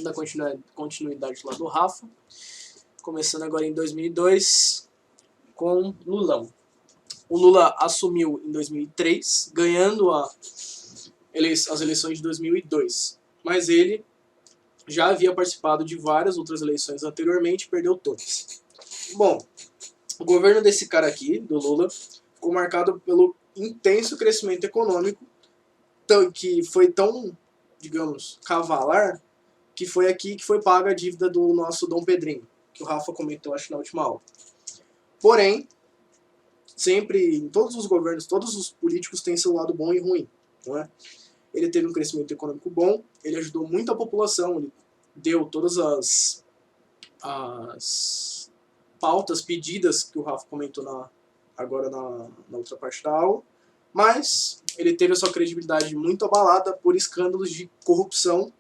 da continuidade lá do Rafa, começando agora em 2002 com Lulão. O Lula assumiu em 2003, ganhando as eleições de 2002, mas ele já havia participado de várias outras eleições anteriormente e perdeu todas. Bom, o governo desse cara aqui, do Lula, ficou marcado pelo intenso crescimento econômico, que foi tão, digamos, cavalar, que foi aqui que foi paga a dívida do nosso Dom Pedrinho, que o Rafa comentou, acho, na última aula. Porém, sempre, em todos os governos, todos os políticos têm seu lado bom e ruim, não é? Ele teve um crescimento econômico bom, ele ajudou muito a população, ele deu todas as pautas pedidas que o Rafa comentou agora na outra parte da aula, mas ele teve a sua credibilidade muito abalada por escândalos de corrupção,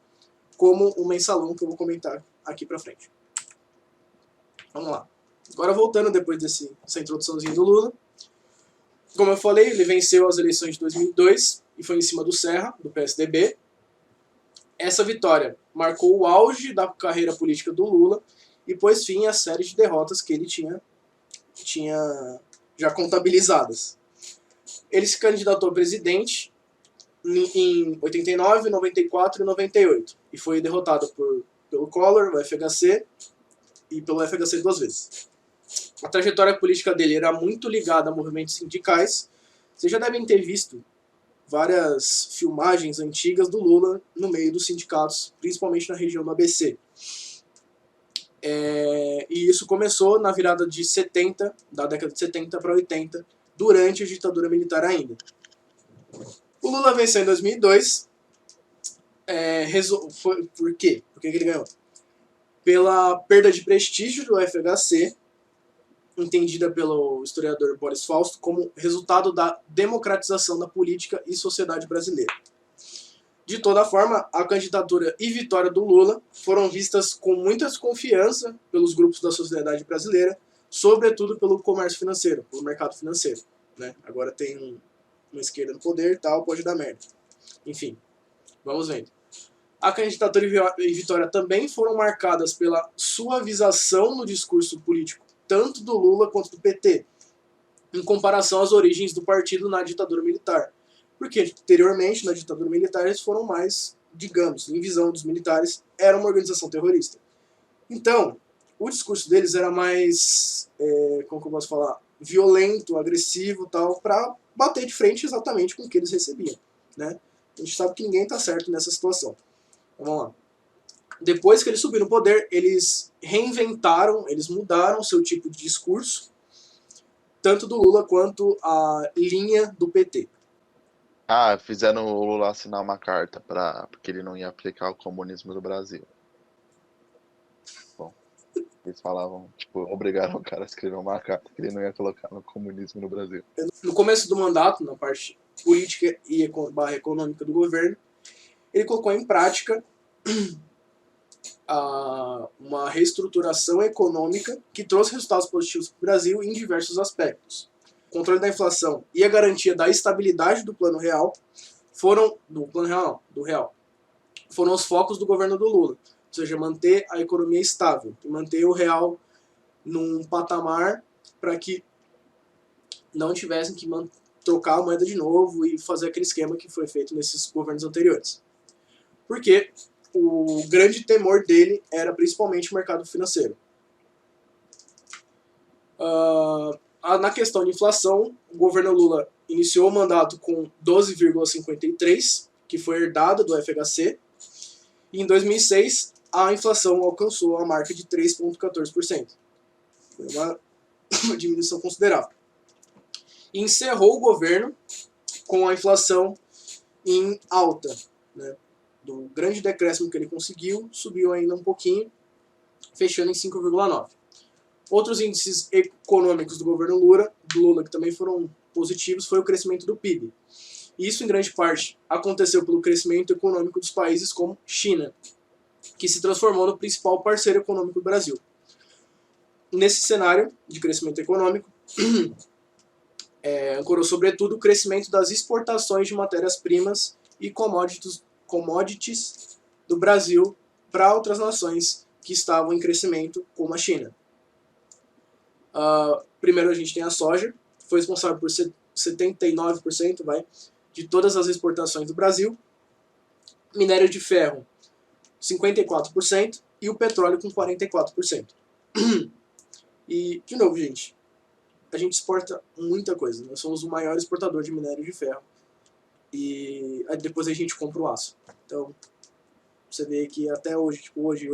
como o mensalão que eu vou comentar aqui pra frente. Vamos lá. Agora voltando depois dessa introduçãozinha do Lula. Como eu falei, ele venceu as eleições de 2002 e foi em cima do Serra, do PSDB. Essa vitória marcou o auge da carreira política do Lula e pôs fim à série de derrotas que ele tinha já contabilizadas. Ele se candidatou a presidente em 89, 94 e 98 e foi derrotado pelo Collor, o FHC, e pelo FHC 2 vezes. A trajetória política dele era muito ligada a movimentos sindicais. Vocês já devem ter visto várias filmagens antigas do Lula no meio dos sindicatos, principalmente na região do ABC. E isso começou na virada de 70, da década de 70 para 80, durante a ditadura militar ainda. O Lula venceu em 2002. Por quê? Por que ele ganhou? Pela perda de prestígio do FHC, entendida pelo historiador Boris Fausto como resultado da democratização da política e sociedade brasileira. De toda forma, a candidatura e vitória do Lula foram vistas com muita desconfiança pelos grupos da sociedade brasileira, sobretudo pelo comércio financeiro, pelo mercado financeiro, né? Agora tem uma esquerda no poder e tal, pode dar merda. Enfim, vamos vendo. A candidatura e vitória também foram marcadas pela suavização no discurso político, tanto do Lula quanto do PT, em comparação às origens do partido na ditadura militar. Porque, anteriormente, na ditadura militar, eles foram mais, digamos, em visão dos militares, era uma organização terrorista. Então, o discurso deles era mais, como que eu posso falar, violento, agressivo, tal, para bater de frente exatamente com o que eles recebiam, né? A gente sabe que ninguém está certo nessa situação. Então, vamos lá. Depois que eles subiram no poder, eles reinventaram, eles mudaram seu tipo de discurso, tanto do Lula quanto a linha do PT. Fizeram o Lula assinar uma carta porque ele não ia aplicar o comunismo no Brasil. Bom, eles falavam, obrigaram o cara a escrever uma carta que ele não ia colocar no comunismo no Brasil. No começo do mandato, na parte política e econômica do governo, ele colocou em prática uma reestruturação econômica que trouxe resultados positivos para o Brasil em diversos aspectos. O controle da inflação e a garantia da estabilidade do plano real foram os focos do governo do Lula, ou seja, manter a economia estável e manter o real num patamar para que não tivessem que trocar a moeda de novo e fazer aquele esquema que foi feito nesses governos anteriores. Porque o grande temor dele era principalmente o mercado financeiro. Na questão de inflação, o governo Lula iniciou o mandato com 12,53, que foi herdado do FHC, e em 2006 a inflação alcançou a marca de 3,14%. Foi uma diminuição considerável. E encerrou o governo com a inflação em alta, né? Do grande decréscimo que ele conseguiu, subiu ainda um pouquinho, fechando em 5,9%. Outros índices econômicos do governo Lula, que também foram positivos, foi o crescimento do PIB. E isso, em grande parte, aconteceu pelo crescimento econômico dos países como China, que se transformou no principal parceiro econômico do Brasil. Nesse cenário de crescimento econômico, ancorou sobretudo o crescimento das exportações de matérias-primas e commodities do Brasil para outras nações que estavam em crescimento, como a China. Primeiro a gente tem a soja, que foi responsável por 79% de todas as exportações do Brasil. Minério de ferro, 54%, e o petróleo com 44%. E, de novo, gente, a gente exporta muita coisa. Nós somos o maior exportador de minério de ferro. E depois a gente compra o aço. Então, você vê que até hoje, tipo hoje,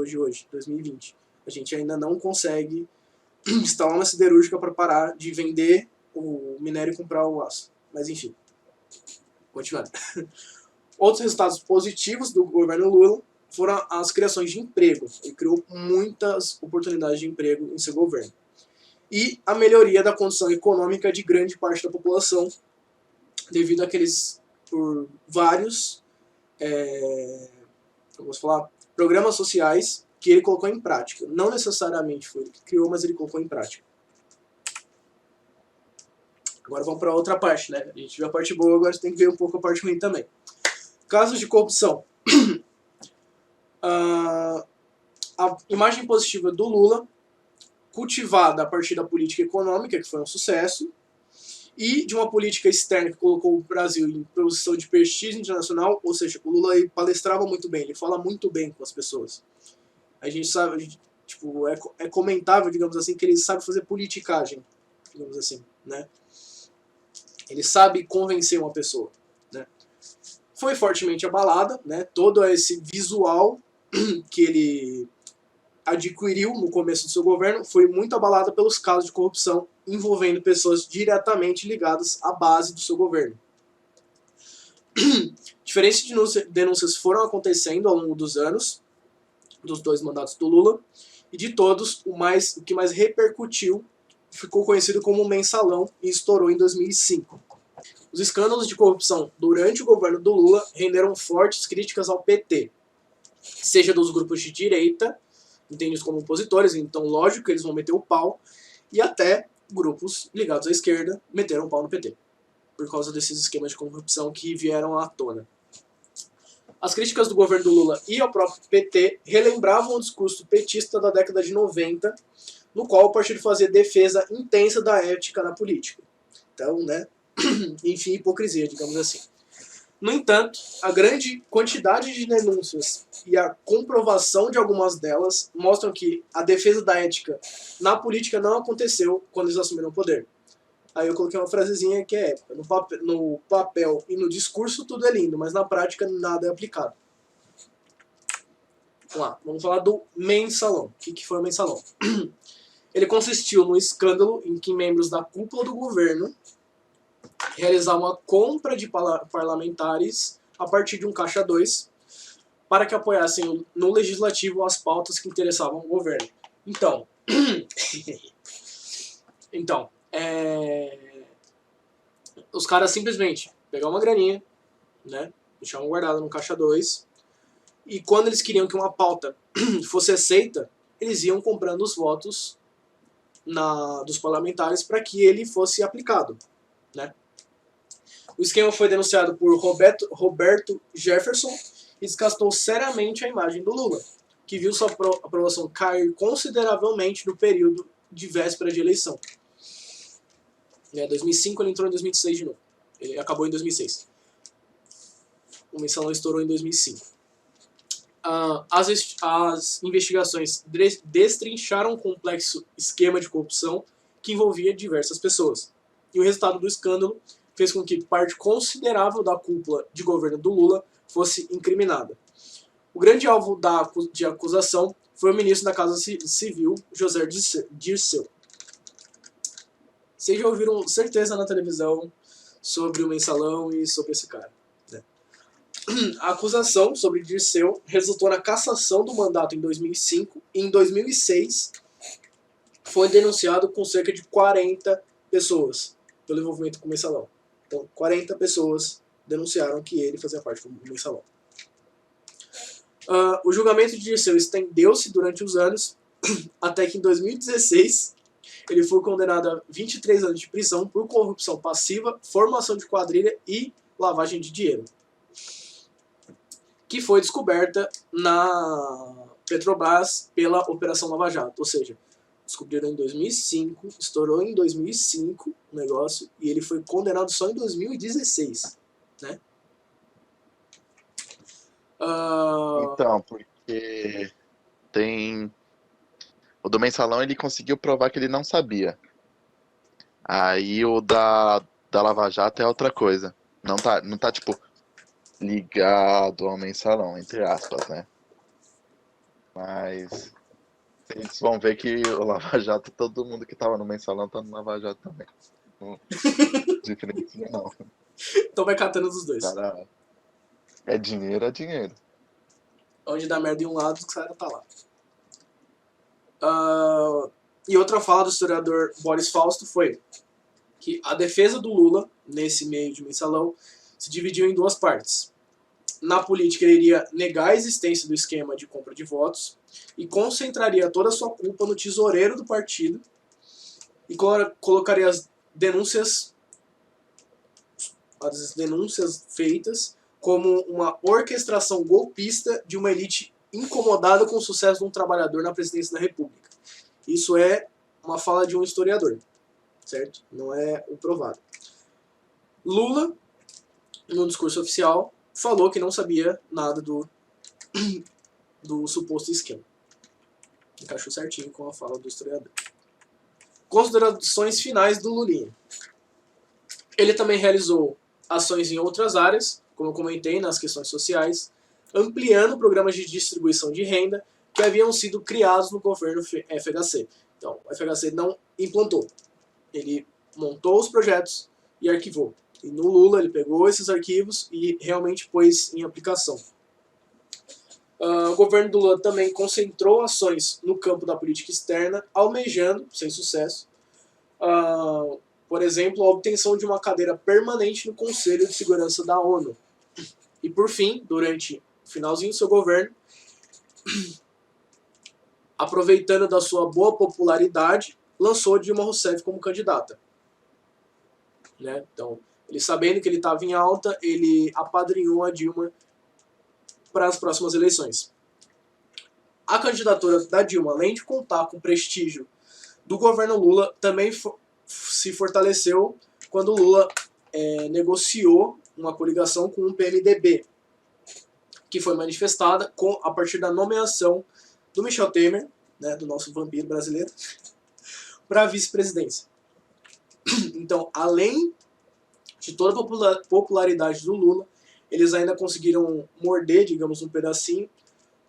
2020, a gente ainda não consegue instalar uma siderúrgica para parar de vender o minério e comprar o aço. Mas enfim, continuando. Outros resultados positivos do governo Lula foram as criações de emprego. Ele criou muitas oportunidades de emprego em seu governo. E a melhoria da condição econômica de grande parte da população, devido àqueles, por vários programas sociais que ele colocou em prática. Não necessariamente foi ele que criou, mas ele colocou em prática. Agora vamos para outra parte, né? A gente viu a parte boa, agora tem que ver um pouco a parte ruim também. Casos de corrupção. A imagem positiva do Lula, cultivada a partir da política econômica, que foi um sucesso, e de uma política externa que colocou o Brasil em posição de prestígio internacional, ou seja, o Lula palestrava muito bem, ele fala muito bem com as pessoas. A gente sabe, tipo, é comentável, digamos assim, que ele sabe fazer politicagem, digamos assim, né? Ele sabe convencer uma pessoa, né? Foi fortemente abalada, né? Todo esse visual que ele adquiriu no começo do seu governo foi muito abalada pelos casos de corrupção envolvendo pessoas diretamente ligadas à base do seu governo. Diferentes denúncias foram acontecendo ao longo dos anos, dos 2 mandatos do Lula, e de todos, o que mais repercutiu ficou conhecido como mensalão e estourou em 2005. Os escândalos de corrupção durante o governo do Lula renderam fortes críticas ao PT, seja dos grupos de direita, entendidos como opositores, então lógico que eles vão meter o pau, e até grupos ligados à esquerda meteram o pau no PT, por causa desses esquemas de corrupção que vieram à tona. As críticas do governo do Lula e ao próprio PT relembravam o discurso petista da década de 90, no qual o partido fazia defesa intensa da ética na política. Então, né, enfim, hipocrisia, digamos assim. No entanto, a grande quantidade de denúncias e a comprovação de algumas delas mostram que a defesa da ética na política não aconteceu quando eles assumiram o poder. Aí eu coloquei uma frasezinha que é épica. No papel e no discurso tudo é lindo, mas na prática nada é aplicado. Vamos lá, vamos falar do mensalão. O que foi o mensalão? Ele consistiu no escândalo em que membros da cúpula do governo realizaram uma compra de parlamentares a partir de um caixa 2 para que apoiassem no legislativo as pautas que interessavam o governo. Então, os caras simplesmente pegavam uma graninha, né, deixavam guardada no caixa 2, e quando eles queriam que uma pauta fosse aceita, eles iam comprando os votos dos parlamentares para que ele fosse aplicado, né? O esquema foi denunciado por Roberto Jefferson e desgastou seriamente a imagem do Lula, que viu sua aprovação cair consideravelmente no período de véspera de eleição. Em 2005 ele entrou em 2006 de novo. Ele acabou em 2006. O mensalão estourou em 2005. As investigações destrincharam um complexo esquema de corrupção que envolvia diversas pessoas. E o resultado do escândalo fez com que parte considerável da cúpula de governo do Lula fosse incriminada. O grande alvo de acusação foi o ministro da Casa Civil, José Dirceu. Vocês já ouviram certeza na televisão sobre o mensalão e sobre esse cara, né? A acusação sobre Dirceu resultou na cassação do mandato em 2005 e em 2006 foi denunciado com cerca de 40 pessoas pelo envolvimento com o mensalão. Então, 40 pessoas denunciaram que ele fazia parte do mensalão. O julgamento de Dirceu estendeu-se durante os anos, até que em 2016 ele foi condenado a 23 anos de prisão por corrupção passiva, formação de quadrilha e lavagem de dinheiro. que foi descoberta na Petrobras pela Operação Lava Jato. Ou seja, descobriram em 2005, estourou em 2005 o negócio e ele foi condenado só em 2016, né? Então, porque tem... O do Mensalão, ele conseguiu provar que ele não sabia. Aí o da Lava Jato é outra coisa. Não tá, tipo, ligado ao Mensalão, entre aspas, né? Mas vocês vão ver que o Lava Jato, todo mundo que tava no Mensalão tá no Lava Jato também. Não diferencia não. Então vai catando dos dois. Cara, é dinheiro, é dinheiro. Onde dá merda em um lado, o cara tá lá. E outra fala do historiador Boris Fausto foi que a defesa do Lula, nesse meio de mensalão, se dividiu em duas partes. Na política, ele iria negar a existência do esquema de compra de votos e concentraria toda a sua culpa no tesoureiro do partido e colocaria as denúncias feitas como uma orquestração golpista de uma elite incomodada com o sucesso de um trabalhador na presidência da República. Isso é uma fala de um historiador, certo? Não é o provado. Lula, no discurso oficial, falou que não sabia nada do suposto esquema. Encaixou certinho com a fala do historiador. Considerações finais do Lulinha. Ele também realizou ações em outras áreas, como eu comentei, nas questões sociais, ampliando programas de distribuição de renda que haviam sido criados no governo FHC. Então, o FHC não implantou. Ele montou os projetos e arquivou. E no Lula ele pegou esses arquivos e realmente pôs em aplicação. O governo do Lula também concentrou ações no campo da política externa, almejando, sem sucesso, por exemplo, a obtenção de uma cadeira permanente no Conselho de Segurança da ONU. E por fim, durante o finalzinho do seu governo, aproveitando da sua boa popularidade, lançou Dilma Rousseff como candidata. Né? Então, ele sabendo que ele estava em alta, ele apadrinhou a Dilma para as próximas eleições. A candidatura da Dilma, além de contar com o prestígio do governo Lula, também se fortaleceu quando Lula negociou uma coligação com o PMDB, que foi manifestada a partir da nomeação do Michel Temer, né, do nosso vampiro brasileiro, para a vice-presidência. Então, além de toda a popularidade do Lula, eles ainda conseguiram morder, digamos, um pedacinho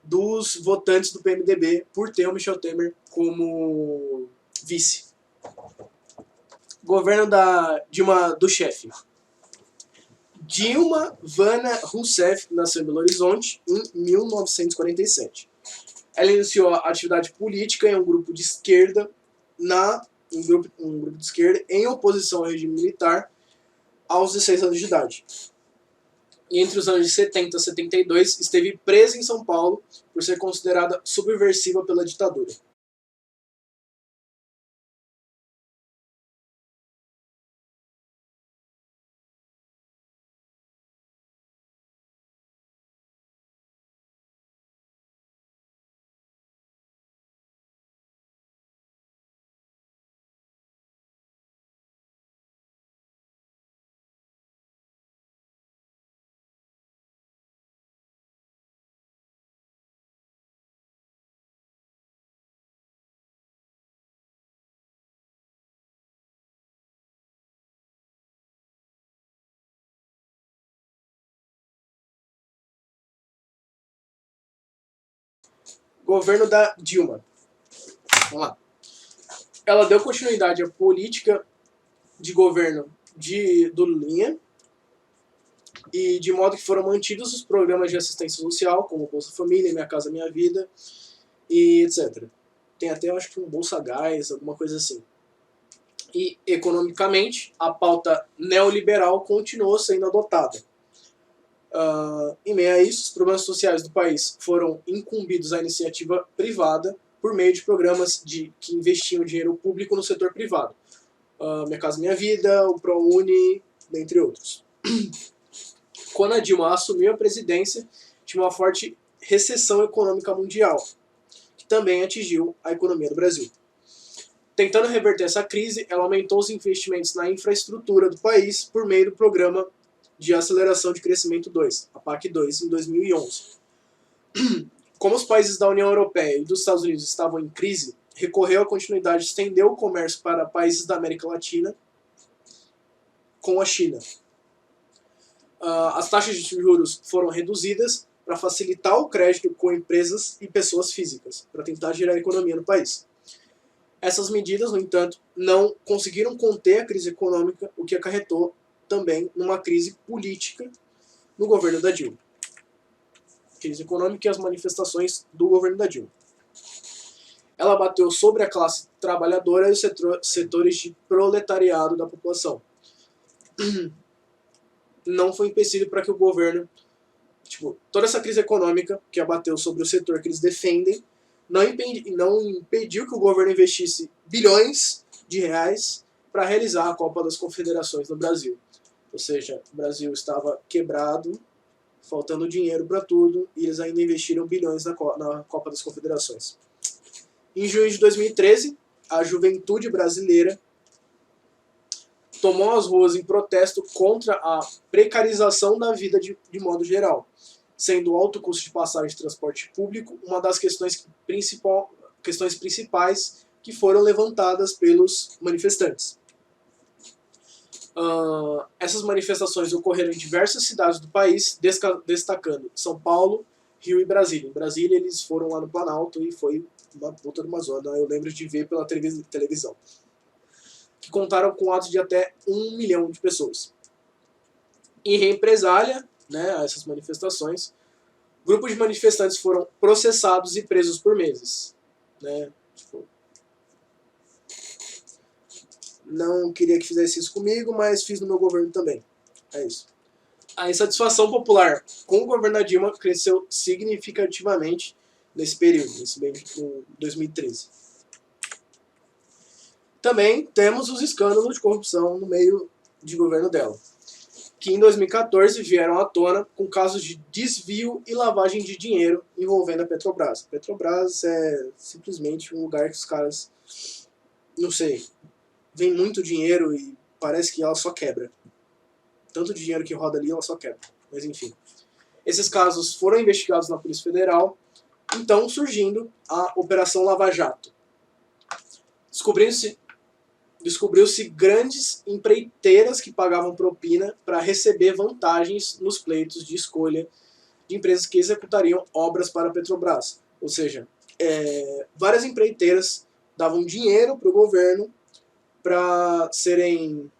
dos votantes do PMDB por ter o Michel Temer como vice. Governo da Dilma do chefe. Dilma Vana Rousseff nasceu em Belo Horizonte em 1947. Ela iniciou a atividade política em um grupo de esquerda, em oposição ao regime militar, aos 16 anos de idade. E entre os anos de 70 e 72, esteve presa em São Paulo por ser considerada subversiva pela ditadura. Governo da Dilma. Vamos lá. Ela deu continuidade à política de governo do Lulinha, e de modo que foram mantidos os programas de assistência social, como Bolsa Família, Minha Casa Minha Vida, e etc. Tem até, eu acho que um Bolsa Gás, alguma coisa assim. E, economicamente, a pauta neoliberal continuou sendo adotada. Em meio a isso, os problemas sociais do país foram incumbidos à iniciativa privada por meio de programas que investiam dinheiro público no setor privado. Minha Casa Minha Vida, o ProUni, dentre outros. Quando a Dilma assumiu a presidência, de uma forte recessão econômica mundial, que também atingiu a economia do Brasil. Tentando reverter essa crise, ela aumentou os investimentos na infraestrutura do país por meio do Programa de Aceleração de Crescimento 2, a PAC 2, em 2011. Como os países da União Europeia e dos Estados Unidos estavam em crise, recorreu à continuidade de estender o comércio para países da América Latina com a China. As taxas de juros foram reduzidas para facilitar o crédito com empresas e pessoas físicas, para tentar gerar economia no país. Essas medidas, no entanto, não conseguiram conter a crise econômica, o que acarretou também numa crise política no governo da Dilma. Crise econômica e as manifestações do governo da Dilma. Ela bateu sobre a classe trabalhadora e os setores de proletariado da população. Não foi empecilho para que o governo, toda essa crise econômica que abateu sobre o setor que eles defendem, não impediu que o governo investisse bilhões de reais para realizar a Copa das Confederações no Brasil. Ou seja, o Brasil estava quebrado, faltando dinheiro para tudo, e eles ainda investiram bilhões na Copa das Confederações. Em junho de 2013, a juventude brasileira tomou as ruas em protesto contra a precarização da vida de modo geral, sendo o alto custo de passagem de transporte público uma das questões principais que foram levantadas pelos manifestantes. Essas manifestações ocorreram em diversas cidades do país, destacando São Paulo, Rio e Brasília. Em Brasília eles foram lá no Planalto e foi uma puta de uma zona, eu lembro de ver pela televisão. Que contaram com atos de até 1 milhão de pessoas. Em represália, a essas manifestações, grupos de manifestantes foram processados e presos por meses. Não queria que fizesse isso comigo, mas fiz no meu governo também. É isso. A insatisfação popular com o governo da Dilma cresceu significativamente nesse período, nesse mês de 2013. Também temos os escândalos de corrupção no meio de governo dela, que em 2014 vieram à tona com casos de desvio e lavagem de dinheiro envolvendo a Petrobras. A Petrobras é simplesmente um lugar que os caras, não sei, vem muito dinheiro e parece que ela só quebra. Tanto dinheiro que roda ali, ela só quebra. Mas enfim. Esses casos foram investigados na Polícia Federal, então surgindo a Operação Lava Jato. Descobriu-se grandes empreiteiras que pagavam propina para receber vantagens nos pleitos de escolha de empresas que executariam obras para a Petrobras. Ou seja, várias empreiteiras davam dinheiro para o governo para serem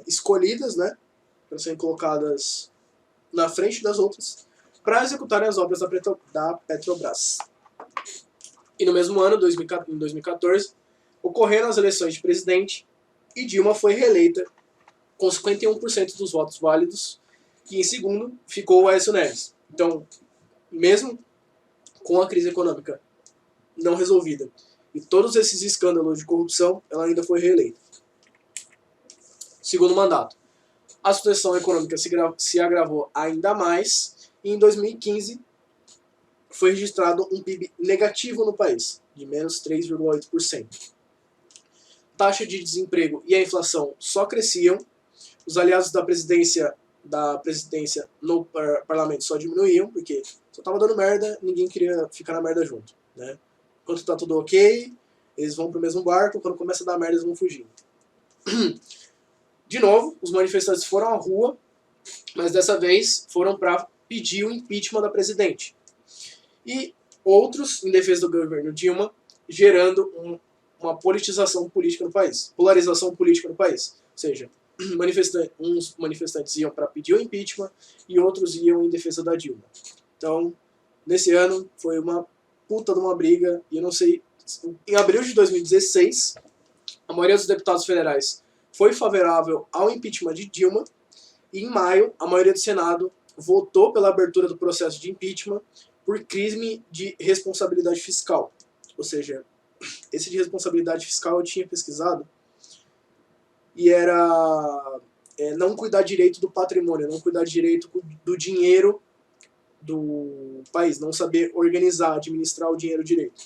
escolhidas, para serem colocadas na frente das outras, para executarem as obras da Petrobras. E no mesmo ano, em 2014, ocorreram as eleições de presidente e Dilma foi reeleita com 51% dos votos válidos, e em segundo ficou o Aécio Neves. Então, mesmo com a crise econômica não resolvida e todos esses escândalos de corrupção, ela ainda foi reeleita. Segundo mandato. A situação econômica se agravou ainda mais e em 2015 foi registrado um PIB negativo no país, de menos 3,8%. Taxa de desemprego e a inflação só cresciam, os aliados da presidência no parlamento só diminuíam, porque só tava dando merda, ninguém queria ficar na merda junto. Enquanto tá tudo ok, eles vão pro mesmo barco, quando começa a dar merda eles vão fugindo. De novo, os manifestantes foram à rua, mas dessa vez foram para pedir o impeachment da presidente. E outros em defesa do governo Dilma, gerando uma politização política no país, polarização política no país. Ou seja, uns manifestantes iam para pedir o impeachment e outros iam em defesa da Dilma. Então, nesse ano foi uma puta de uma briga, e eu não sei, em abril de 2016, a maioria dos deputados federais foi favorável ao impeachment de Dilma, e em maio, a maioria do Senado votou pela abertura do processo de impeachment por crime de responsabilidade fiscal. Ou seja, esse de responsabilidade fiscal eu tinha pesquisado, e era não cuidar direito do patrimônio, não cuidar direito do dinheiro do país, não saber organizar, administrar o dinheiro direito.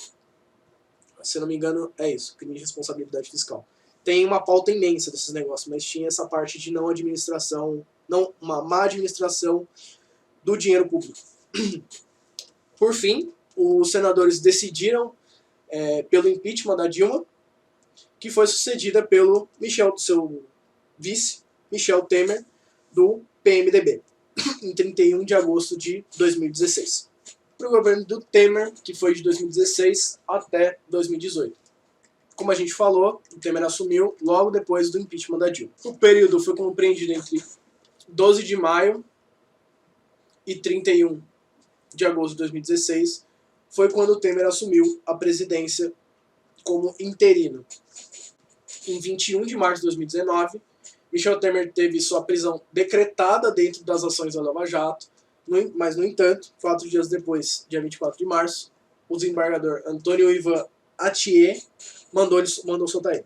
Se eu não me engano, é isso, crime de responsabilidade fiscal. Tem uma pauta imensa desses negócios, mas tinha essa parte de não administração, não, uma má administração do dinheiro público. Por fim, os senadores decidiram pelo impeachment da Dilma, que foi sucedida pelo seu vice, Michel Temer, do PMDB, em 31 de agosto de 2016. Para o governo do Temer, que foi de 2016 até 2018. Como a gente falou, o Temer assumiu logo depois do impeachment da Dilma. O período foi compreendido entre 12 de maio e 31 de agosto de 2016, foi quando o Temer assumiu a presidência como interino. Em 21 de março de 2019, Michel Temer teve sua prisão decretada dentro das ações da Lava Jato, mas, no entanto, 4 dias depois, dia 24 de março, o desembargador Antônio Ivan Atier mandou soltar ele.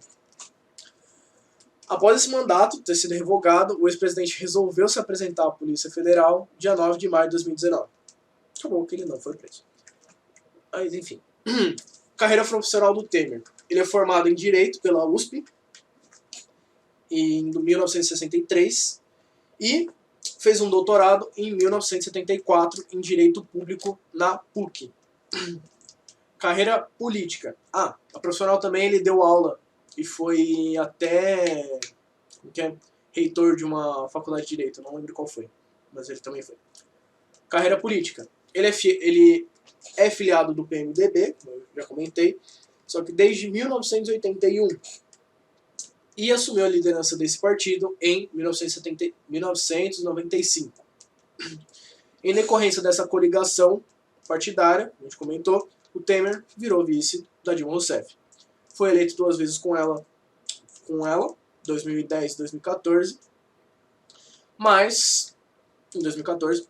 Após esse mandato ter sido revogado, o ex-presidente resolveu se apresentar à Polícia Federal dia 9 de maio de 2019. Acabou que ele não foi preso. Mas, enfim. Carreira profissional do Temer. Ele é formado em Direito pela USP em 1963 e fez um doutorado em 1974 em Direito Público na PUC. Carreira política. A profissional também ele deu aula e foi até reitor de uma faculdade de Direito, não lembro qual foi, mas ele também foi. Carreira política. Ele é filiado do PMDB, como eu já comentei, só que desde 1981 e assumiu a liderança desse partido em 1995. Em decorrência dessa coligação partidária, a gente comentou, o Temer virou vice da Dilma Rousseff. Foi eleito 2 vezes com ela, 2010 e 2014, mas em 2014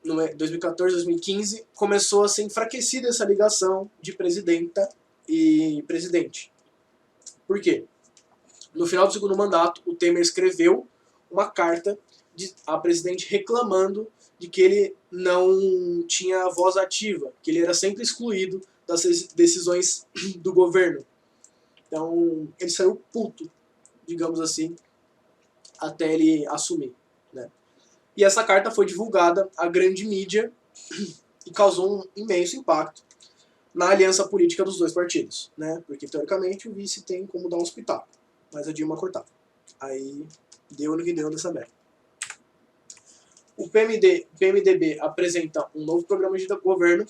e 2015, começou a ser enfraquecida essa ligação de presidenta e presidente. Por quê? No final do segundo mandato, o Temer escreveu uma carta à presidente reclamando de que ele não tinha voz ativa, que ele era sempre excluído das decisões do governo. Então, ele saiu puto, digamos assim, até ele assumir, né? E essa carta foi divulgada à grande mídia e causou um imenso impacto na aliança política dos dois partidos, né? Porque, teoricamente, o vice tem como dar um espetáculo, mas a Dilma cortava. Aí, deu no que deu dessa merda. O PMDB apresenta um novo programa de governo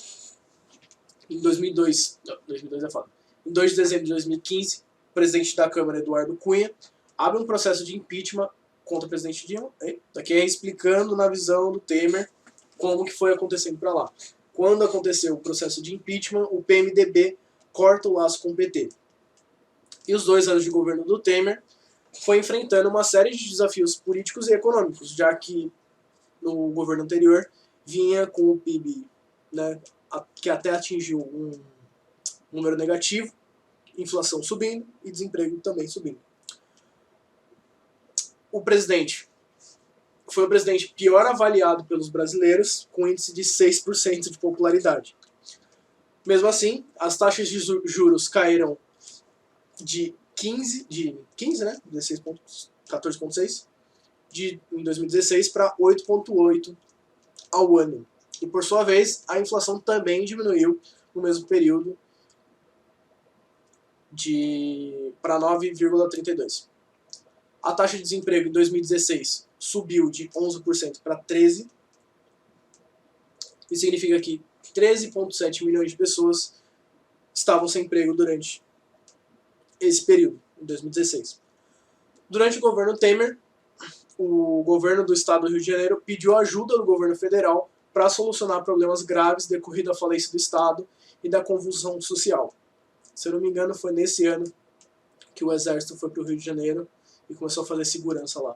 em 2002 é foda. Em 2 de dezembro de 2015, o presidente da Câmara, Eduardo Cunha, abre um processo de impeachment contra o presidente Dilma. Daqui é explicando na visão do Temer como que foi acontecendo para lá. Quando aconteceu o processo de impeachment, o PMDB corta o laço com o PT. E os 2 anos de governo do Temer foi enfrentando uma série de desafios políticos e econômicos, já que no governo anterior vinha com o PIB, né, que até atingiu um número negativo, inflação subindo e desemprego também subindo. O presidente foi o presidente pior avaliado pelos brasileiros, com índice de 6% de popularidade. Mesmo assim, as taxas de juros caíram de 15, né? 14,6 em 2016 para 8,8 ao ano. E, por sua vez, a inflação também diminuiu no mesmo período para 9,32. A taxa de desemprego em 2016 subiu de 11% para 13%. Isso significa que 13,7 milhões de pessoas estavam sem emprego durante esse período, em 2016. Durante o governo Temer, o governo do estado do Rio de Janeiro pediu ajuda do governo federal para solucionar problemas graves decorridos da falência do estado e da convulsão social. Se eu não me engano, foi nesse ano que o exército foi para o Rio de Janeiro e começou a fazer segurança lá.